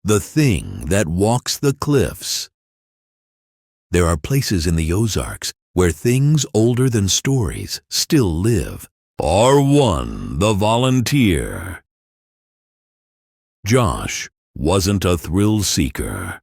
the thing that walks the cliffs. There are places in the Ozarks where things older than stories still live. R1, the volunteer. Josh wasn't a thrill seeker.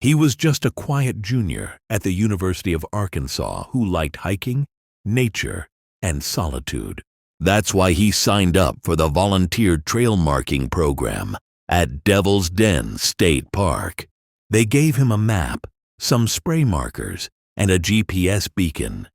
He was just a quiet junior at the University of Arkansas who liked hiking, nature, and solitude. That's why he signed up for the volunteer trail marking program at Devil's Den State Park. They gave him a map, some spray markers, and a GPS beacon.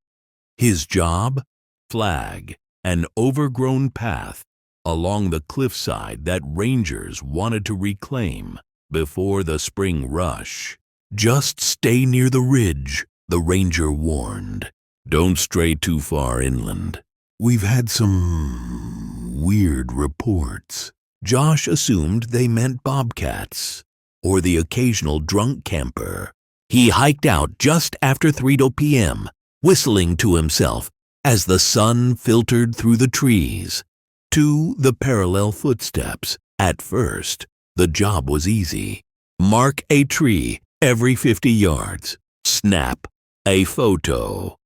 His job? Flag an overgrown path along the cliffside that rangers wanted to reclaim before the spring rush. Just stay near the ridge, the ranger warned. Don't stray too far inland. We've had some weird reports. Josh assumed they meant bobcats or the occasional drunk camper. He hiked out just after 3 p.m., whistling to himself as the sun filtered through the trees. To the parallel footsteps. At first, the job was easy. Mark a tree every 50 yards. Snap a photo.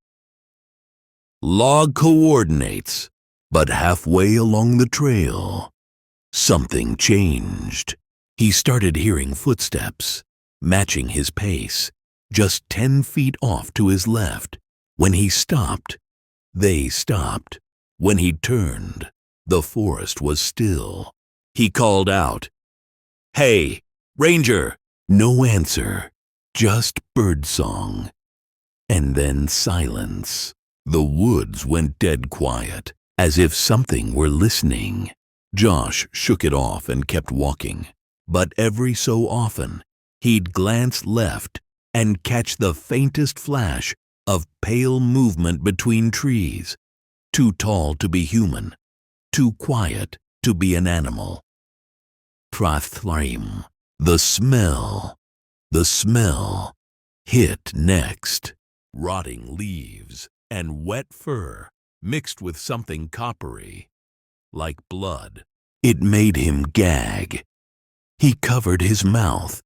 Log coordinates. But halfway along the trail, something changed. He started hearing footsteps, matching his pace, just 10 feet off to his left. When he stopped, they stopped. When he turned, the forest was still. He called out, "Hey, Ranger!" No answer, just birdsong. And then silence. The woods went dead quiet, as if something were listening. Josh shook it off and kept walking. But every so often, he'd glance left and catch the faintest flash of pale movement between trees. Too tall to be human, too quiet to be an animal. Prathrim, the smell hit next. Rotting leaves and wet fur mixed with something coppery, like blood. It made him gag. He covered his mouth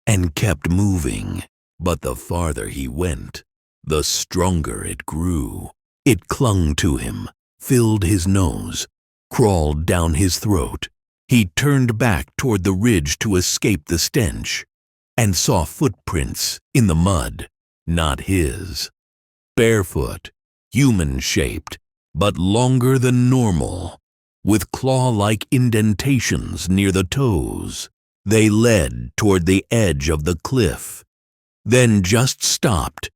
and kept moving, but the farther he went, the stronger it grew. It clung to him, filled his nose, crawled down his throat. He turned back toward the ridge to escape the stench and saw footprints in the mud, not his. Barefoot, human-shaped, but longer than normal, with claw-like indentations near the toes. They led toward the edge of the cliff, then just stopped.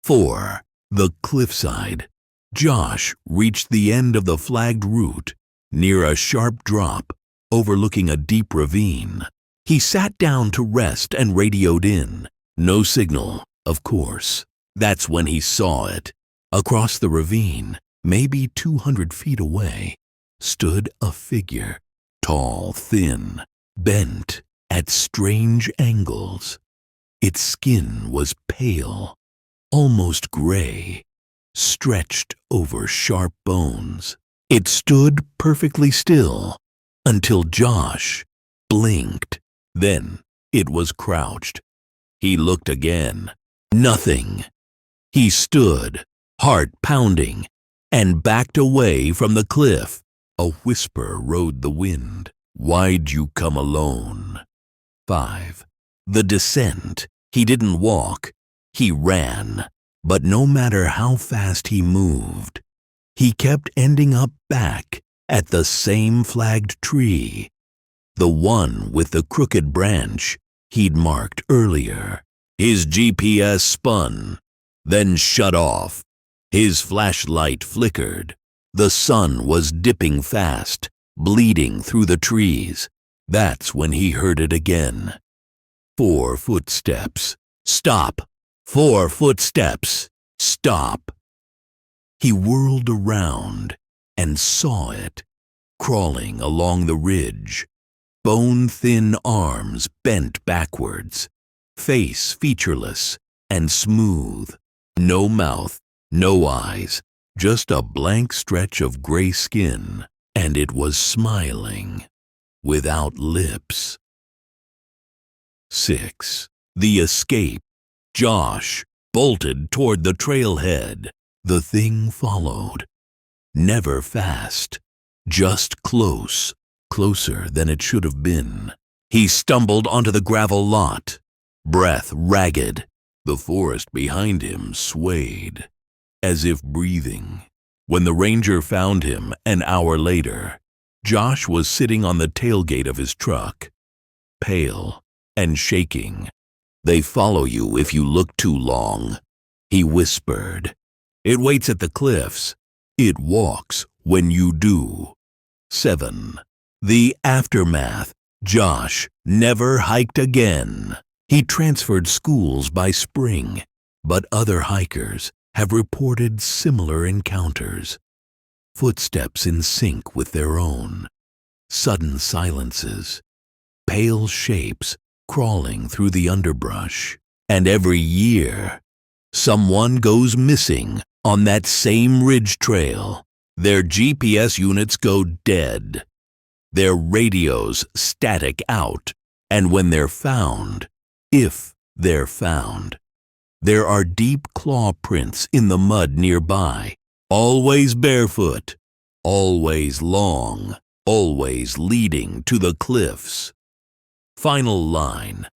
For the cliffside, Josh reached the end of the flagged route, near a sharp drop, overlooking a deep ravine. He sat down to rest and radioed in. No signal, of course. That's when he saw it. Across the ravine, maybe 200 feet away, stood a figure, tall, thin, bent at strange angles. Its skin was pale, almost gray, stretched over sharp bones. It stood perfectly still until Josh blinked. Then it was crouched. He looked again. Nothing. He stood, heart pounding, and backed away from the cliff. A whisper rode the wind. "Why'd you come alone?" 5. The descent. He didn't walk. He ran. But no matter how fast he moved, he kept ending up back at the same flagged tree, the one with the crooked branch he'd marked earlier. His GPS spun, then shut off. His flashlight flickered. The sun was dipping fast, bleeding through the trees. That's when he heard it again. 4 footsteps. Stop! 4 footsteps. Stop! He whirled around and saw it, crawling along the ridge. Bone-thin arms bent backwards, face featureless and smooth. No mouth, no eyes, just a blank stretch of gray skin, and it was smiling. without lips. 6. The escape. Josh bolted toward the trailhead. The thing followed. Never fast, just close, closer than it should have been. He stumbled onto the gravel lot, breath ragged. The forest behind him swayed, as if breathing. When the ranger found him an hour later, Josh was sitting on the tailgate of his truck, pale and shaking. "They follow you if you look too long," he whispered. "It waits at the cliffs. It walks when you do." 7. The aftermath. Josh never hiked again. He transferred schools by spring, but other hikers have reported similar encounters. Footsteps in sync with their own. Sudden silences. Pale shapes crawling through the underbrush. And every year, someone goes missing on that same ridge trail. Their GPS units go dead. Their radios static out. And when they're found, if they're found, there are deep claw prints in the mud nearby, always barefoot, always long, always leading to the cliffs. Final line.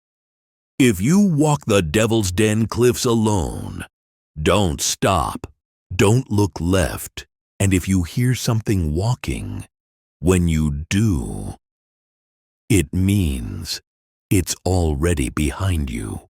If you walk the Devil's Den cliffs alone, don't stop, don't look left, and if you hear something walking, when you do, it means it's already behind you.